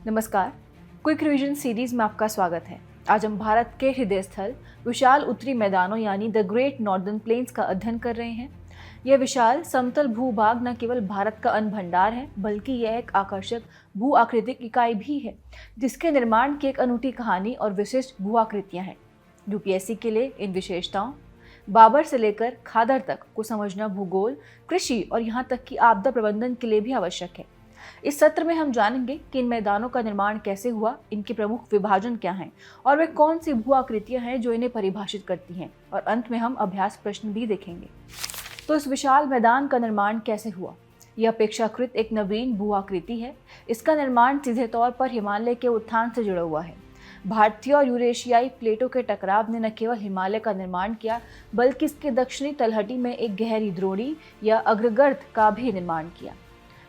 नमस्कार, quick revision series में आपका स्वागत है। आज हम भारत के हृदय स्थल विशाल उत्तरी मैदानों यानी द ग्रेट नॉर्दर्न प्लेन्स का अध्ययन कर रहे हैं। यह विशाल समतल भूभाग न केवल भारत का अन्न भंडार है, बल्कि यह एक आकर्षक भू आकृतिक इकाई भी है, जिसके निर्माण की एक अनूठी कहानी और विशिष्ट भू आकृतियां हैं। यूपीएससी के लिए इन विशेषताओं, बाबर से लेकर खादर तक को समझना भूगोल, कृषि और यहाँ तक कि आपदा प्रबंधन के लिए भी आवश्यक है। इस सत्र में हम जानेंगे कि इन मैदानों का निर्माण कैसे हुआ, इनके प्रमुख विभाजन क्या हैं और वे कौन सी भू आकृतियां हैं जो इन्हें परिभाषित करती हैं, और अंत में हम अभ्यास प्रश्न भी देखेंगे। तो इस विशाल मैदान का निर्माण कैसे हुआ? यह अपेक्षाकृत एक नवीन भू आकृति है। इसका निर्माण सीधे तौर पर हिमालय के उत्थान से जुड़ा हुआ है। भारतीय और यूरेशियाई प्लेटों के टकराव ने न केवल हिमालय का निर्माण किया, बल्कि इसके दक्षिणी तलहटी में एक गहरी द्रोणी या अग्रगर्त का भी निर्माण किया।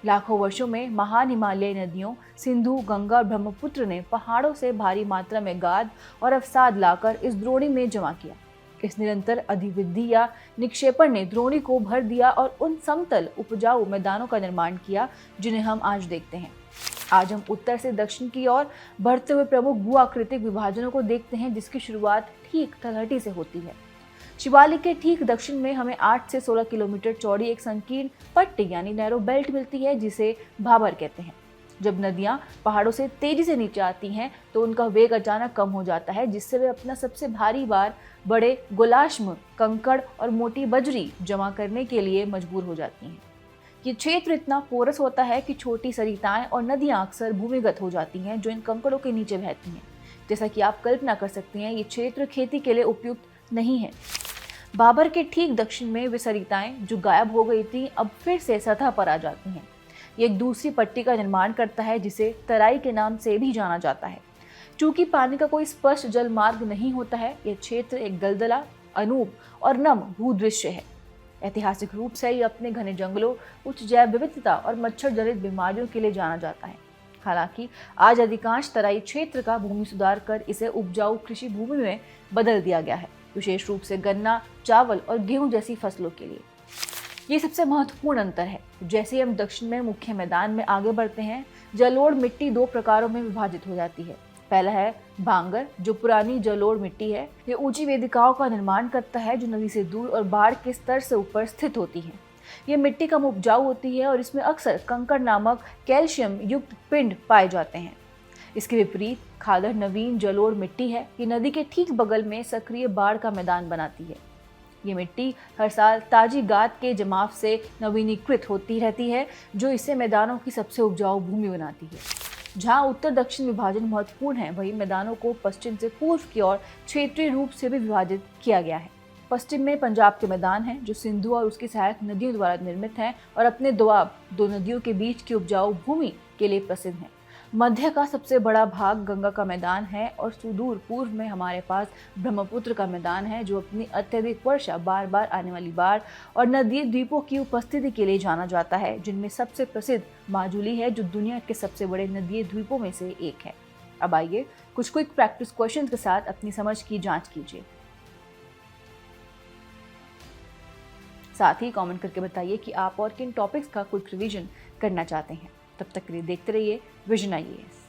लाखों वर्षों में महान हिमालयी नदियों सिंधु, गंगा और ब्रह्मपुत्र ने पहाड़ों से भारी मात्रा में गाद और अवसाद लाकर इस द्रोणी में जमा किया। इस निरंतर अधिवृद्धि या निक्षेपण ने द्रोणी को भर दिया और उन समतल उपजाऊ मैदानों का निर्माण किया जिन्हें हम आज देखते हैं। आज हम उत्तर से दक्षिण की ओर बढ़ते हुए प्रमुख भू आकृतिक विभाजनों को देखते हैं, जिसकी शुरुआत ठीक तलहटी से होती है। शिवालिक के ठीक दक्षिण में हमें 8 से 16 किलोमीटर चौड़ी एक संकीर्ण पट्टी यानी नैरो बेल्ट मिलती है, जिसे भाबर कहते हैं। जब नदियां पहाड़ों से तेजी से नीचे आती हैं तो उनका वेग अचानक कम हो जाता है, जिससे वे अपना सबसे भारी भार बड़े गोलाश्म, कंकड़ और मोटी बजरी जमा करने के लिए मजबूर हो जाती हैं। ये क्षेत्र इतना पोरस होता है कि छोटी सरिताएं और नदियां अक्सर भूमिगत हो जाती हैं, जो इन कंकड़ों के नीचे बहती हैं। जैसा कि आप कल्पना कर सकते हैं, ये क्षेत्र खेती के लिए उपयुक्त नहीं है। बाबर के ठीक दक्षिण में वे सरिताएं जो गायब हो गई थी, अब फिर से सतह पर आ जाती हैं। ये एक दूसरी पट्टी का निर्माण करता है, जिसे तराई के नाम से भी जाना जाता है। चूंकि पानी का कोई स्पष्ट जल मार्ग नहीं होता है, यह क्षेत्र एक दलदला, अनूप और नम भूदृश्य है। ऐतिहासिक रूप से ये अपने घने जंगलों, उच्च जैव विविधता और मच्छर जनित बीमारियों के लिए जाना जाता है। हालांकि आज अधिकांश तराई क्षेत्र का भूमि सुधार कर इसे उपजाऊ कृषि भूमि में बदल दिया गया है, विशेष रूप से गन्ना, चावल और गेहूं जैसी फसलों के लिए। ये सबसे महत्वपूर्ण अंतर है। जैसे हम दक्षिण में मुख्य मैदान में आगे बढ़ते हैं, जलोढ़ मिट्टी 2 प्रकारों में विभाजित हो जाती है। पहला है भांगर, जो पुरानी जलोढ़ मिट्टी है। ये ऊंची वेदिकाओं का निर्माण करता है जो नदी से दूर और बाढ़ के स्तर से ऊपर स्थित होती है। ये मिट्टी कम उपजाऊ होती है और इसमें अक्सर कंकड़ नामक कैल्शियम युक्त पिंड पाए जाते हैं। इसके विपरीत खादर नवीन जलोढ़ मिट्टी है। ये नदी के ठीक बगल में सक्रिय बाढ़ का मैदान बनाती है। ये मिट्टी हर साल ताजी गाद के जमाव से नवीनीकृत होती रहती है, जो इसे मैदानों की सबसे उपजाऊ भूमि बनाती है। जहाँ उत्तर दक्षिण विभाजन महत्वपूर्ण है, वहीं मैदानों को पश्चिम से पूर्व की ओर क्षेत्रीय रूप से भी विभाजित किया गया है। पश्चिम में पंजाब के मैदान हैं, जो सिंधु और उसकी सहायक नदियों द्वारा निर्मित हैं और अपने दोआब, 2 नदियों के बीच की उपजाऊ भूमि के लिए प्रसिद्ध हैं। मध्य का सबसे बड़ा भाग गंगा का मैदान है और सुदूर पूर्व में हमारे पास ब्रह्मपुत्र का मैदान है, जो अपनी अत्यधिक वर्षा, बार बार आने वाली बाढ़ और नदी द्वीपों की उपस्थिति के लिए जाना जाता है, जिनमें सबसे प्रसिद्ध माजुली है, जो दुनिया के सबसे बड़े नदीय द्वीपों में से एक है। अब आइए कुछ क्विक प्रैक्टिस क्वेश्चन के साथ अपनी समझ की जांच कीजिए। साथ ही कमेंट करके बताइए कि आप और किन टॉपिक्स का क्विक रिवीजन करना चाहते हैं। तब तक के लिए देखते रहिए विजन IAS।